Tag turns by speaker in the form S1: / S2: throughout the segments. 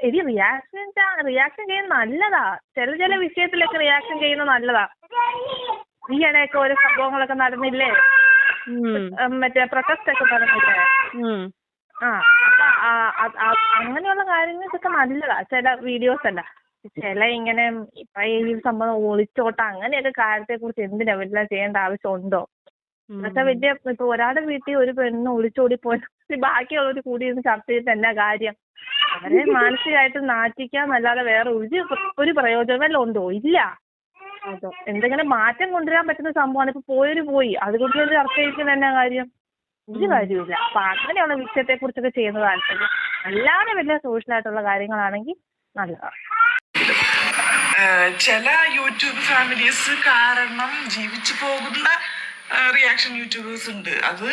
S1: എടി റിയാക്ഷൻ ചെയ്യുന്നത് നല്ലതാ. ചില വിഷയത്തിലൊക്കെ റിയാക്ഷൻ ചെയ്യുന്നത് നല്ലതാ. ഈ ഇടയൊക്കെ ഓരോ സംഭവങ്ങളൊക്കെ നടന്നില്ലേ, മറ്റേ പ്രൊട്ടസ്റ്റ് ഒക്കെ നടന്നില്ലേ? അങ്ങനെയുള്ള കാര്യങ്ങൾക്കൊക്കെ നല്ലതാ ചില വീഡിയോസ് അല്ല. ചില ഇങ്ങനെ ഇപ്പൊ ഈ സംഭവം ഒളിച്ചോട്ടം അങ്ങനെയൊക്കെ കാര്യത്തെ കുറിച്ച് എന്തിനാ വല്ല ചെയ്യേണ്ട ആവശ്യമുണ്ടോ? അതൊക്കെ വലിയ ഇപ്പൊ ഒരാളുടെ വീട്ടിൽ ഒരു പെണ്ണ് ഒളിച്ചോടി പോയി ബാക്കിയുള്ളവർ കൂടി ഇരുന്ന് ചർച്ച ചെയ്തിട്ട് എന്നാ കാര്യം? അവരെ മാനസികമായിട്ട് നാറ്റിക്കാന്നല്ലാതെ വേറെ ഒരു പ്രയോജനം വല്ലതും ഉണ്ടോ? ഇല്ല. എന്തെങ്കിലും മാറ്റം കൊണ്ടുവരാൻ പറ്റുന്ന സംഭവമാണ്. ഇപ്പൊ പോയി അതുകൊണ്ട് ചർച്ച ചെയ്യിക്കുന്ന എന്നാ കാര്യം? ഒരു കാര്യമില്ല. അപ്പൊ അങ്ങനെയുള്ള വിഷയത്തെ കുറിച്ചൊക്കെ ചെയ്യുന്നത് താല്പര്യം. അല്ലാതെ വലിയ സോഷ്യലായിട്ടുള്ള കാര്യങ്ങളാണെങ്കിൽ നല്ലതാണ്.
S2: ചില യൂട്യൂബ് ഫാമിലീസ് കാരണം ജീവിച്ചു പോകുന്ന റിയാക്ഷൻ യൂട്യൂബേഴ്സ് ഉണ്ട്. അത്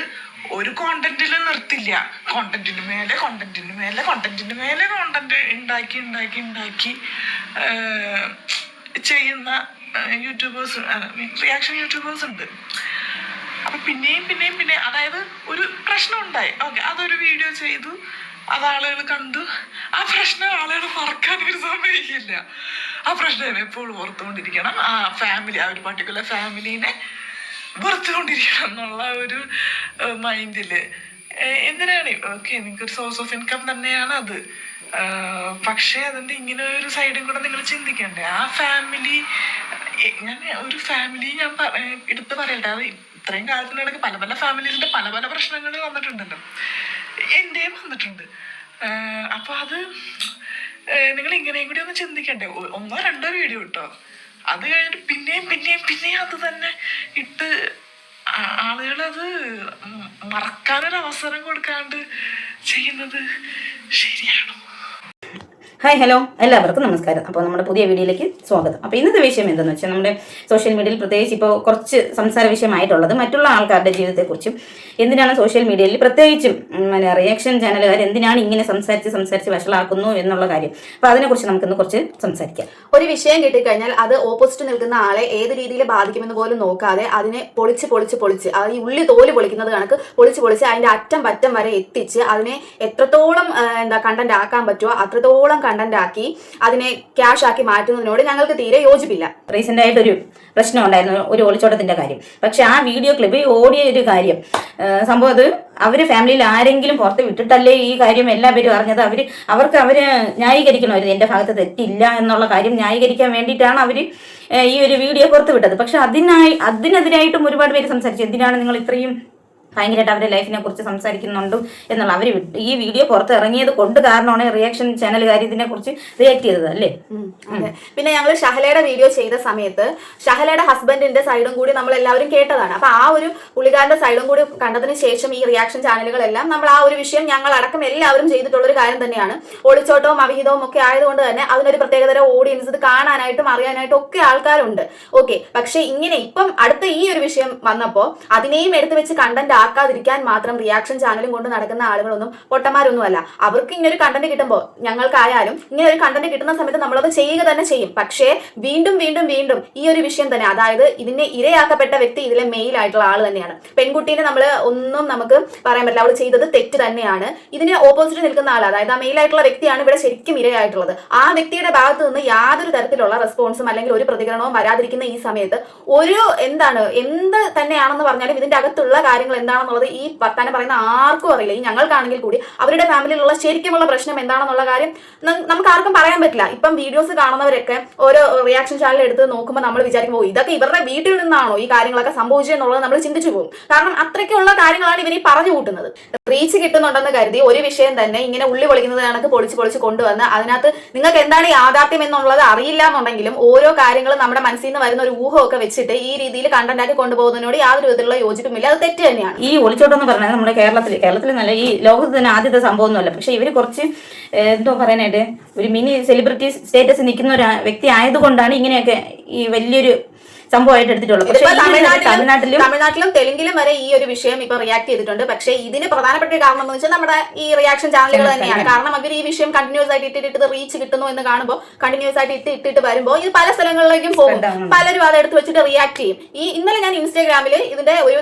S2: ഒരു കോണ്ടന്റിൽ നിർത്തില്ല. കോണ്ടന്റ് ഉണ്ടാക്കി ചെയ്യുന്ന യൂട്യൂബേഴ്സ്, റിയാക്ഷൻ യൂട്യൂബേഴ്സ് ഉണ്ട്. അപ്പൊ പിന്നെയും അതായത് ഒരു പ്രശ്നം ഉണ്ടായി, ഓക്കെ, അതൊരു വീഡിയോ ചെയ്തു, അത് ആളുകൾ കണ്ടു. ആ പ്രശ്നം ആളുകൾ മറക്കാൻ ഒരു സമ്മതിക്കില്ല. ആ പ്രശ്നം എപ്പോഴും ഓർത്തുകൊണ്ടിരിക്കണം. ആ ഒരു പർട്ടിക്കുലർ ഫാമിലീനെ വെറുത്തുകൊണ്ടിരിക്കണം എന്നുള്ള ഒരു മൈൻഡില്. എന്തിനാണ്? ഓക്കെ, നിങ്ങൾക്കൊരു സോഴ്സ് ഓഫ് ഇൻകം തന്നെയാണ് അത്. പക്ഷെ അതിന്റെ ഇങ്ങനെ ഒരു സൈഡും കൂടെ നിങ്ങൾ ചിന്തിക്കണ്ടേ? ആ ഫാമിലി, ഞാൻ എടുത്ത് പറയട്ടെ, അത് ഇത്രയും കാലത്തിനിടയ്ക്ക് പല ഫാമിലീസിന്റെ പല പ്രശ്നങ്ങൾ വന്നിട്ടുണ്ടല്ലോ. എന്റെയും വന്നിട്ടുണ്ട്. അപ്പൊ അത് നിങ്ങൾ ഇങ്ങനെയും കൂടി ഒന്ന് ചിന്തിക്കണ്ടേ? 1-2 വീഡിയോ ഇട്ടോ, അത് കഴിഞ്ഞിട്ട് പിന്നെയും അത് തന്നെ ഇട്ട് ആളുകളത് മറക്കാനൊരു അവസരം കൊടുക്കാണ്ട് ചെയ്യുന്നത് ശരിയാണോ?
S3: ഹായ്, ഹലോ, എല്ലാവർക്കും നമസ്കാരം. അപ്പോൾ നമ്മുടെ പുതിയ വീഡിയോയിലേക്ക് സ്വാഗതം. അപ്പോൾ ഇന്നത്തെ വിഷയം എന്താണെന്ന് വെച്ചാൽ, നമ്മുടെ സോഷ്യൽ മീഡിയയിൽ പ്രത്യേകിച്ച് ഇപ്പോൾ കുറച്ച് സംസാര വിഷയമായിട്ടുള്ളത് മറ്റുള്ള ആൾക്കാരുടെ ജീവിതത്തെക്കുറിച്ചും, എന്തിനാണ് സോഷ്യൽ മീഡിയയിൽ പ്രത്യേകിച്ചും റിയാക്ഷൻ ചാനലുകാർ എന്തിനാണ് ഇങ്ങനെ സംസാരിച്ച് വഷളാക്കുന്നു എന്നുള്ള കാര്യം. അപ്പോൾ അതിനെക്കുറിച്ച് നമുക്കിന്ന് കുറച്ച് സംസാരിക്കാം.
S4: ഒരു വിഷയം കിട്ടിക്കഴിഞ്ഞാൽ അത് ഓപ്പോസിറ്റ് നിൽക്കുന്ന ആളെ ഏത് രീതിയിൽ ബാധിക്കുമെന്ന് പോലും നോക്കാതെ അതിനെ പൊളിച്ച് അത് ഈ ഉള്ളി തോല് പൊളിക്കുന്നത് കണക്ക് പൊളിച്ച് അതിന്റെ അറ്റം പറ്റം വരെ എത്തിച്ച് അതിനെ എത്രത്തോളം കണ്ടന്റ് ആക്കാൻ പറ്റുമോ അത്രത്തോളം കണ്ടന്റ് ആക്കി അതിനെ ക്യാഷ് ആക്കി മാറ്റുന്നതിനോട് ഞങ്ങൾക്ക് തീരെ യോജിപ്പില്ല.
S3: റീസെന്റ് ആയിട്ടൊരു പ്രശ്നം ഉണ്ടായിരുന്നു, ഒരു ഒളിച്ചോട്ടത്തിന്റെ കാര്യം. പക്ഷെ ആ വീഡിയോ ക്ലിപ്പ് ഓടിയ ഒരു കാര്യം സംഭവം അത് അവര് ഫാമിലിയിൽ ആരെങ്കിലും പുറത്ത് വിട്ടിട്ടല്ലേ ഈ കാര്യം എല്ലാവരും അറിഞ്ഞത്. അവര് ന്യായീകരിക്കണമായിരുന്നു, എന്റെ ഭാഗത്ത് തെറ്റില്ല എന്നുള്ള കാര്യം ന്യായീകരിക്കാൻ വേണ്ടിയിട്ടാണ് അവര് ഈ ഒരു വീഡിയോ പുറത്ത് വിട്ടത്. പക്ഷെ അതിനെതിരായിട്ടും ഒരുപാട് പേര് സംസാരിച്ചു. എന്തിനാണ് നിങ്ങൾ ഇത്രയും ഭയങ്കരമായിട്ട് അവരുടെ ലൈഫിനെ കുറിച്ച് സംസാരിക്കുന്നുണ്ട് എന്നുള്ള അവർ ഈ വീഡിയോ പുറത്ത് ഇറങ്ങിയത് കൊണ്ട് കാരണമാണ് റിയാക്ഷൻ ചാനലുകാർ ഇതിനെ കുറിച്ച് റിയാക്ട് ചെയ്തത്, അല്ലേ?
S4: പിന്നെ ഞങ്ങൾ ഷഹലയുടെ വീഡിയോ ചെയ്ത സമയത്ത് ഷഹലയുടെ ഹസ്ബൻഡിന്റെ സൈഡും കൂടി നമ്മൾ എല്ലാവരും കേട്ടതാണ്. അപ്പൊ ആ ഒരു പുള്ളിക്കാരന്റെ സൈഡും കൂടി കണ്ടതിന് ശേഷം ഈ റിയാക്ഷൻ ചാനലുകളെല്ലാം നമ്മൾ ആ ഒരു വിഷയം ഞങ്ങൾ അടക്കം എല്ലാവരും ചെയ്തിട്ടുള്ള ഒരു കാര്യം തന്നെയാണ്. ഒളിച്ചോട്ടവും അവിഹിതവും ഒക്കെ ആയതുകൊണ്ട് തന്നെ അതിനൊരു പ്രത്യേകതര ഓഡിയൻസ് ഇത് കാണാനായിട്ടും അറിയാനായിട്ടും ഒക്കെ ആൾക്കാരുണ്ട്. ഓക്കെ, പക്ഷെ ഇങ്ങനെ ഇപ്പം അടുത്ത ഈ ഒരു വിഷയം വന്നപ്പോൾ അതിനെയും എടുത്തു വെച്ച് കണ്ടന്റ് ആക്കാതിരിക്കാൻ മാത്രം റിയാക്ഷൻ ചാനലും കൊണ്ട് നടക്കുന്ന ആളുകളൊന്നും പൊട്ടന്മാരൊന്നുമല്ല. അവർക്ക് ഇങ്ങനെ ഒരു കണ്ടന്റ് കിട്ടുമ്പോൾ, ഞങ്ങൾക്കായാലും ഇങ്ങനെ ഒരു കണ്ടന്റ് കിട്ടുന്ന സമയത്ത് നമ്മളത് ചെയ്യുക തന്നെ ചെയ്യും. പക്ഷേ വീണ്ടും ഈ ഒരു വിഷയം തന്നെ, അതായത് ഇതിനെ ഇരയാക്കപ്പെട്ട വ്യക്തി ഇതിലെ മെയിൽ ആയിട്ടുള്ള ആൾ തന്നെയാണ്. പെൺകുട്ടീനെ നമുക്ക് പറയാൻ പറ്റില്ല, അവൾ ചെയ്തത് തെറ്റ് തന്നെയാണ്. ഇതിന് ഓപ്പോസിറ്റ് നിൽക്കുന്ന ആൾ, അതായത് ആ മെയിൽ ആയിട്ടുള്ള വ്യക്തിയാണ് ഇവിടെ ശരിക്കും ഇരയായിട്ടുള്ളത്. ആ വ്യക്തിയുടെ ഭാഗത്ത് നിന്ന് യാതൊരു തരത്തിലുള്ള റെസ്പോൺസും അല്ലെങ്കിൽ ഒരു പ്രതികരണവും വരാതിരിക്കുന്ന ഈ സമയത്ത് എന്ത് തന്നെയാണെന്ന് പറഞ്ഞാലും ഇതിന്റെ അകത്തുള്ള കാര്യങ്ങൾ എന്താണെന്നുള്ളത് ഈ വർത്താനം പറയുന്ന ആർക്കും അറിയില്ല. ഈ ഞങ്ങൾക്കാണെങ്കിൽ കൂടി അവരുടെ ഫാമിലിയിലുള്ള ശരിക്കുമുള്ള പ്രശ്നം എന്താണെന്നുള്ള കാര്യം നമുക്ക് ആർക്കും പറയാൻ പറ്റില്ല. ഇപ്പം വീഡിയോസ് കാണുന്നവരൊക്കെ ഓരോ റിയാക്ഷൻ ചാനൽ എടുത്ത് നോക്കുമ്പോൾ നമ്മൾ വിചാരിക്കുമ്പോൾ ഇതൊക്കെ ഇവരുടെ വീട്ടിൽ നിന്നാണോ ഈ കാര്യങ്ങളൊക്കെ സംഭവിച്ചതെന്നുള്ളത് നമ്മൾ ചിന്തിച്ചു പോകും. കാരണം അത്രയ്ക്കുള്ള കാര്യങ്ങളാണ് ഇവർ ഈ പറഞ്ഞു കൂട്ടുന്നത്. റീച്ച് കിട്ടുന്നുണ്ടെന്ന് കരുതി ഒരു വിഷയം തന്നെ ഇങ്ങനെ ഉള്ളി പൊളിക്കുന്നത് കണക്ക് പൊളിച്ച് കൊണ്ടുവന്ന് അതിനകത്ത് നിങ്ങൾക്ക് എന്താണ് യാഥാർത്ഥ്യം എന്നുള്ളത് അറിയില്ല എന്നുണ്ടെങ്കിലും ഓരോ കാര്യങ്ങളും നമ്മുടെ മനസ്സിൽ നിന്ന് വരുന്ന ഒരു ഊഹമൊക്കെ വെച്ചിട്ട് ഈ രീതിയിൽ കണ്ടന്റ് ആക്കി കൊണ്ടുപോകുന്നതിനോട് യാതൊരു വിധത്തിലുള്ള യോജിപ്പുമില്ല. അത് തെറ്റ് തന്നെയാണ്.
S3: ഈ ഒളിച്ചോട്ടം എന്ന് പറഞ്ഞാൽ നമ്മുടെ കേരളത്തിൽ നല്ല ഈ ലോകത്ത് തന്നെ ആദ്യത്തെ സംഭവമൊന്നുമല്ല. പക്ഷെ ഇവര് കുറച്ച് എന്തോ പറയാനായിട്ട് ഒരു മിനി സെലിബ്രിറ്റി സ്റ്റേറ്റസ് നിൽക്കുന്ന ഒരു വ്യക്തി ആയതുകൊണ്ടാണ് ഇങ്ങനെയൊക്കെ ഈ വലിയൊരു സംഭവമായിട്ട് എടുത്തിട്ടുള്ളത്. പക്ഷേ
S4: തമിഴ്നാട്ടിലും തെലുങ്കിലും വരെ ഈ ഒരു വിഷയം ഇപ്പൊ റിയാക്ട് ചെയ്തിട്ടുണ്ട്. പക്ഷേ ഇതിന് പ്രധാനപ്പെട്ട കാരണം എന്ന് വെച്ചാൽ നമ്മുടെ ഈ റിയാക്ഷൻ ചാനലുകൾ തന്നെയാണ്. കാരണം അവർ ഈ വിഷയം കണ്ടിന്യൂസ് ആയിട്ട് ഇട്ടിട്ട് റീച്ച് കിട്ടുന്നു എന്ന് കാണുമ്പോൾ കണ്ടിന്യൂസ് ആയിട്ട് ഇട്ടിട്ട് വരുമ്പോൾ ഇത് പല സ്ഥലങ്ങളിലേക്കും പോകും. പലരും അതെടുത്ത് വെച്ചിട്ട് റിയാക്ട് ചെയ്യും. ഇന്നലെ ഞാൻ ഇൻസ്റ്റാഗ്രാമിൽ ഇതിന്റെ ഒരു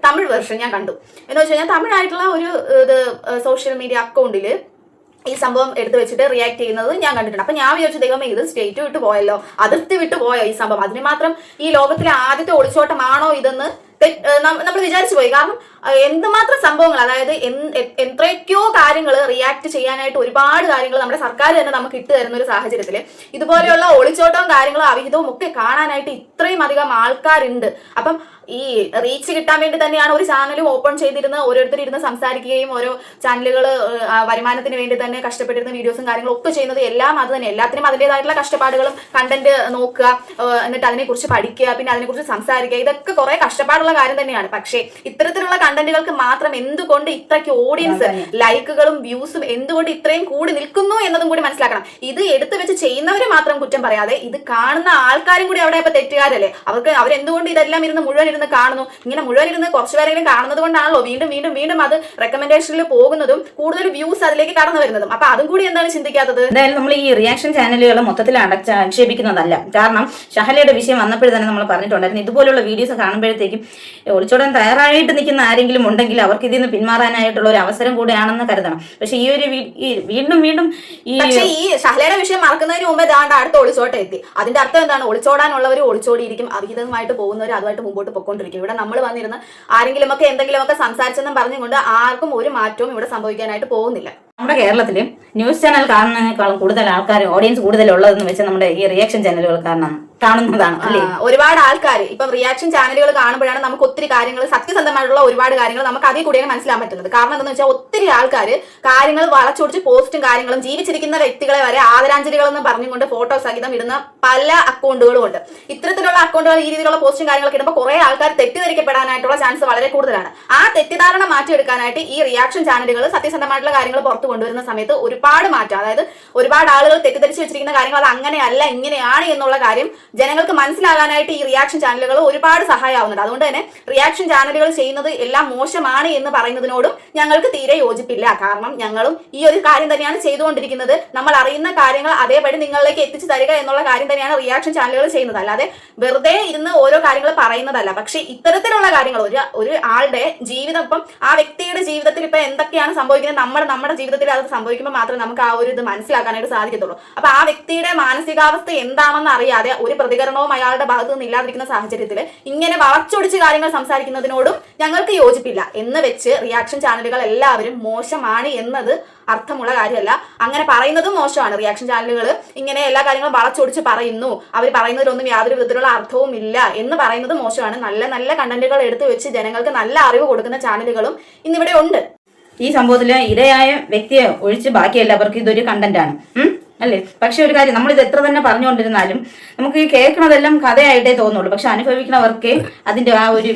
S4: തമിഴ് വെർഷൻ ഞാൻ കണ്ടു. എന്ന് വെച്ച് കഴിഞ്ഞാൽ തമിഴായിട്ടുള്ള ഒരു സോഷ്യൽ മീഡിയ അക്കൗണ്ടില് ഈ സംഭവം എടുത്തു വെച്ചിട്ട് റിയാക്ട് ചെയ്യുന്നത് ഞാൻ കണ്ടിട്ടുണ്ട്. അപ്പൊ ഞാൻ വിചാരിച്ചു ദൈവമേ ഇത് സ്റ്റേറ്റ് വിട്ടു പോയല്ലോ, അതിർത്തി വിട്ടു പോയോ ഈ സംഭവം, അതിന് മാത്രം ഈ ലോകത്തിലെ ആദ്യത്തെ ഒളിച്ചോട്ടമാണോ ഇതെന്ന് നമ്മൾ വിചാരിച്ചു പോയി. കാരണം എന്തുമാത്രം സംഭവങ്ങൾ, അതായത് എത്രയൊക്കെയോ കാര്യങ്ങൾ റിയാക്ട് ചെയ്യാനായിട്ട് ഒരുപാട് കാര്യങ്ങൾ നമ്മുടെ സർക്കാർ തന്നെ നമുക്ക് ഇട്ട് തരുന്ന ഒരു സാഹചര്യത്തിൽ ഇതുപോലെയുള്ള ഒളിച്ചോട്ടവും കാര്യങ്ങളും അവിഹിതവും ഒക്കെ കാണാനായിട്ട് ഇത്രയും അധികം ആൾക്കാരുണ്ട്. അപ്പം ഈ റീച്ച് കിട്ടാൻ വേണ്ടി തന്നെയാണ് ഒരു ചാനലും ഓപ്പൺ ചെയ്തിരുന്ന് ഓരോരുത്തർ ഇരുന്ന് സംസാരിക്കുകയും ഓരോ ചാനലുകൾ വരുമാനത്തിന് വേണ്ടി തന്നെ കഷ്ടപ്പെട്ടിരുന്ന വീഡിയോസും കാര്യങ്ങളും ഒക്കെ ചെയ്യുന്നത്. എല്ലാം അത് തന്നെ, എല്ലാത്തിനും അതിൻ്റെതായിട്ടുള്ള കഷ്ടപ്പാടുകളും, കണ്ടന്റ് നോക്കുക, എന്നിട്ട് അതിനെക്കുറിച്ച് പഠിക്കുക, പിന്നെ അതിനെക്കുറിച്ച് സംസാരിക്കുക, ഇതൊക്കെ കുറെ കഷ്ടപ്പാടുള്ള കാര്യം തന്നെയാണ്. പക്ഷേ ഇത്തരത്തിലുള്ള കണ്ടന്റുകൾക്ക് മാത്രം എന്തുകൊണ്ട് ഇത്രയ്ക്ക് ഓഡിയൻസ്, ലൈക്കുകളും വ്യൂസും എന്തുകൊണ്ട് ഇത്രയും കൂടി നിൽക്കുന്നു എന്നതും കൂടി മനസ്സിലാക്കണം. ഇത് എടുത്തു വെച്ച് ചെയ്യുന്നവരെ മാത്രം കുറ്റം പറയാതെ ഇത് കാണുന്ന ആൾക്കാരും കൂടി അവിടെ ഇപ്പൊ തെറ്റുകാരല്ലേ. അവരെന്തുകൊണ്ട് ഇതെല്ലാം ഇരുന്ന് മുഴുവൻ ഇരുന്ന് കാണുന്നു. ഇങ്ങനെ മുഴുവൻ ഇരുന്ന് കുറച്ചു പേരെങ്കിലും കാണുന്നത് കൊണ്ടാണല്ലോ വീണ്ടും വീണ്ടും വീണ്ടും അത് റെക്കമെൻഡേഷനിൽ പോകുന്നതും കൂടുതൽ വ്യൂസ് അതിലേക്ക് കടന്നു വരുന്നതും. അപ്പൊ അതും കൂടി എന്താണ് ചിന്തിക്കാത്തത്?
S3: എന്തായാലും നമ്മൾ ഈ റിയാക്ഷൻ ചാനലുകൾ മൊത്തത്തിൽ ആക്ഷേപിക്കുന്നതല്ല. കാരണം ഷഹലയുടെ വിഷയം വന്നപ്പോഴും തന്നെ നമ്മൾ പറഞ്ഞിട്ടുണ്ടായിരുന്നു, ഇതുപോലുള്ള വീഡിയോസ് കാണുമ്പോഴത്തേക്കും ഒളിച്ചോടാൻ തയ്യാറായിട്ട് നിൽക്കുന്ന ആരെങ്കിലും ഉണ്ടെങ്കിൽ അവർക്ക് ഇതിൽ നിന്ന് പിന്മാറാനായിട്ടുള്ള ഒരു അവസരം കൂടെയാണെന്ന് കരുതണം. പക്ഷെ ഈ ഒരു വീണ്ടും വീണ്ടും
S4: ഈ ഷഹലയുടെ വിഷയം മറക്കുന്നതിന് മുമ്പേ ദാണ്ട് അടുത്ത ഒളിച്ചോട്ടം എത്തി. അതിന്റെ അർത്ഥം എന്താണ്? ഒളിച്ചോടാനുള്ളവർ ഒളിച്ചോടിയിരിക്കും, അവിഹിതമായിട്ട് പോകുന്നവർ അതുമായിട്ട് മുമ്പോട്ട് പൊക്കോണ്ടിരിക്കും. ഇവിടെ നമ്മൾ വന്നിരുന്ന് ആരെങ്കിലുമൊക്കെ എന്തെങ്കിലുമൊക്കെ സംസാരിച്ചെന്നും പറഞ്ഞുകൊണ്ട് ആർക്കും ഒരു മാറ്റവും ഇവിടെ സംഭവിക്കാനായിട്ട് പോകുന്നില്ല.
S3: നമ്മുടെ കേരളത്തിൽ ന്യൂസ് ചാനൽ കാണുന്നതിനേക്കാളും കൂടുതൽ ആൾക്കാർ, ഓഡിയൻസ് കൂടുതലുള്ളതെന്ന് വെച്ചാൽ നമ്മുടെ ഈ റിയാക്ഷൻ ചാനലുകൾ കാണുന്നതാണ് അല്ലേ.
S4: ഒരുപാട് ആൾക്കാർ ഇപ്പം റിയാക്ഷൻ ചാനലുകൾ കാണുമ്പോഴാണ് നമുക്ക് ഒത്തിരി കാര്യങ്ങൾ, സത്യസന്ധമായിട്ടുള്ള ഒരുപാട് കാര്യങ്ങൾ നമുക്ക് അതിൽ കൂടിയാണ് മനസ്സിലാൻ പറ്റുന്നത്. കാരണം എന്താണെന്ന് വെച്ചാൽ ഒത്തിരി ആൾക്കാർ കാര്യങ്ങൾ വളച്ചൊടിച്ച് പോസ്റ്റും കാര്യങ്ങളും, ജീവിച്ചിരിക്കുന്ന വ്യക്തികളെ വരെ ആദരാഞ്ജലികളെന്ന് പറഞ്ഞുകൊണ്ട് ഫോട്ടോ സഹിതം ഇടുന്ന പല അക്കൗണ്ടുകളും ഉണ്ട്. ഇത്തരത്തിലുള്ള അക്കൗണ്ടുകൾ ഈ രീതിയിലുള്ള പോസ്റ്റും കാര്യങ്ങളൊക്കെ ഇടുമ്പോൾ കുറെ ആൾക്കാർ തെറ്റിദ്ധരിക്കപ്പെടാനായിട്ടുള്ള ചാൻസ് വളരെ കൂടുതലാണ്. ആ തെറ്റിദ്ധാരണ മാറ്റിയെടുക്കാനായിട്ട് ഈ റിയാക്ഷൻ ചാനലുകൾ സത്യസന്ധമായിട്ടുള്ള കാര്യങ്ങൾ പുറത്തു കൊണ്ടുവരുന്ന സമയത്ത് ഒരുപാട് മാറ്റം, അതായത് ഒരുപാട് ആളുകൾ തെറ്റിദ്ധരിച്ച് വെച്ചിരിക്കുന്ന കാര്യങ്ങൾ അത് അങ്ങനെയല്ല ഇങ്ങനെയാണ് എന്നുള്ള കാര്യം ജനങ്ങൾക്ക് മനസ്സിലാകാനായിട്ട് ഈ റിയാക്ഷൻ ചാനലുകൾ ഒരുപാട് സഹായമാവുന്നുണ്ട്. അതുകൊണ്ട് തന്നെ റിയാക്ഷൻ ചാനലുകൾ ചെയ്യുന്നത് എല്ലാം മോശമാണ് എന്ന് പറയുന്നതിനോടും ഞങ്ങൾക്ക് തീരെ യോജിപ്പില്ല. കാരണം ഞങ്ങളും ഈ ഒരു കാര്യം തന്നെയാണ് ചെയ്തുകൊണ്ടിരിക്കുന്നത്. നമ്മൾ അറിയുന്ന കാര്യങ്ങൾ അതേപടി നിങ്ങളിലേക്ക് എത്തിച്ചു തരിക എന്നുള്ള കാര്യം തന്നെയാണ് റിയാക്ഷൻ ചാനലുകൾ ചെയ്യുന്നത്. അല്ലാതെ വെറുതെ ഇരുന്ന് ഓരോ കാര്യങ്ങൾ പറയുന്നതല്ല. പക്ഷെ ഇത്തരത്തിലുള്ള കാര്യങ്ങൾ ഒരു ആളുടെ ജീവിതം, ഇപ്പം ആ വ്യക്തിയുടെ ജീവിതത്തിൽ ഇപ്പൊ എന്തൊക്കെയാണ് സംഭവിക്കുന്നത്, നമ്മുടെ ജീവിതത്തിൽ അത് സംഭവിക്കുമ്പോൾ മാത്രമേ നമുക്ക് ആ ഒരു ഇത് മനസ്സിലാക്കാനായിട്ട് സാധിക്കത്തുള്ളൂ. അപ്പൊ ആ വ്യക്തിയുടെ മാനസികാവസ്ഥ എന്താണെന്ന് അറിയാതെ ഒരു പ്രതികരണവും അയാളുടെ ഭാഗത്തു നിന്ന് ഇല്ലാതിരിക്കുന്ന സാഹചര്യത്തിൽ ഇങ്ങനെ വളച്ചൊടിച്ച് കാര്യങ്ങൾ സംസാരിക്കുന്നതിനോടും ഞങ്ങൾക്ക് യോജിപ്പില്ല. എന്ന് വെച്ച് റിയാക്ഷൻ ചാനലുകൾ എല്ലാവരും മോശമാണ് എന്നത് അർത്ഥമുള്ള കാര്യമല്ല. അങ്ങനെ പറയുന്നതും മോശമാണ്. റിയാക്ഷൻ ചാനലുകൾ ഇങ്ങനെ എല്ലാ കാര്യങ്ങളും വളച്ചൊടിച്ച് പറയുന്നു, അവർ പറയുന്നതിലൊന്നും യാതൊരു വിധത്തിലുള്ള അർത്ഥവും ഇല്ല എന്ന് പറയുന്നത് മോശമാണ്. നല്ല നല്ല കണ്ടന്റുകൾ എടുത്തു വെച്ച് ജനങ്ങൾക്ക് നല്ല അറിവ് കൊടുക്കുന്ന ചാനലുകളും ഇന്നിവിടെ ഉണ്ട്.
S3: ഈ സംഭവത്തിൽ ഇരയായ വ്യക്തിയെ ഒഴിച്ച് ബാക്കി എല്ലാവർക്കും ഇതൊരു കണ്ടന്റാണ് അല്ലേ. പക്ഷെ ഒരു കാര്യം, നമ്മളിത് എത്ര തന്നെ പറഞ്ഞുകൊണ്ടിരുന്നാലും നമുക്ക് ഈ കേൾക്കുന്നതെല്ലാം കഥയായിട്ടേ തോന്നുള്ളൂ. പക്ഷെ അനുഭവിക്കുന്നവർക്ക് അതിന്റെ ആ ഒരു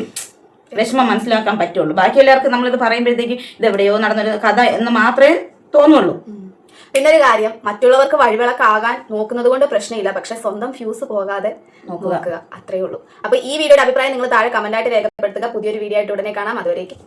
S3: വിഷമം മനസ്സിലാക്കാൻ പറ്റുള്ളൂ. ബാക്കി എല്ലാവർക്കും നമ്മളിത് പറയുമ്പോഴത്തേക്ക് ഇതെവിടെയോ നടന്നൊരു കഥ എന്ന് മാത്രമേ തോന്നുള്ളൂ.
S4: പിന്നെ ഒരു കാര്യം, മറ്റുള്ളവർക്ക് വഴിവിളക്കാകാൻ നോക്കുന്നത് കൊണ്ട് പ്രശ്നമില്ല, പക്ഷെ സ്വന്തം ഫ്യൂസ് പോകാതെ നോക്കുക, അത്രേ ഉള്ളൂ. അപ്പൊ ഈ വീഡിയോയുടെ അഭിപ്രായം നിങ്ങൾ താഴെ കമന്റായിട്ട് രേഖപ്പെടുത്തുക. പുതിയൊരു വീഡിയോ ആയിട്ട് ഉടനെ കാണാം. അതുവരേക്കും.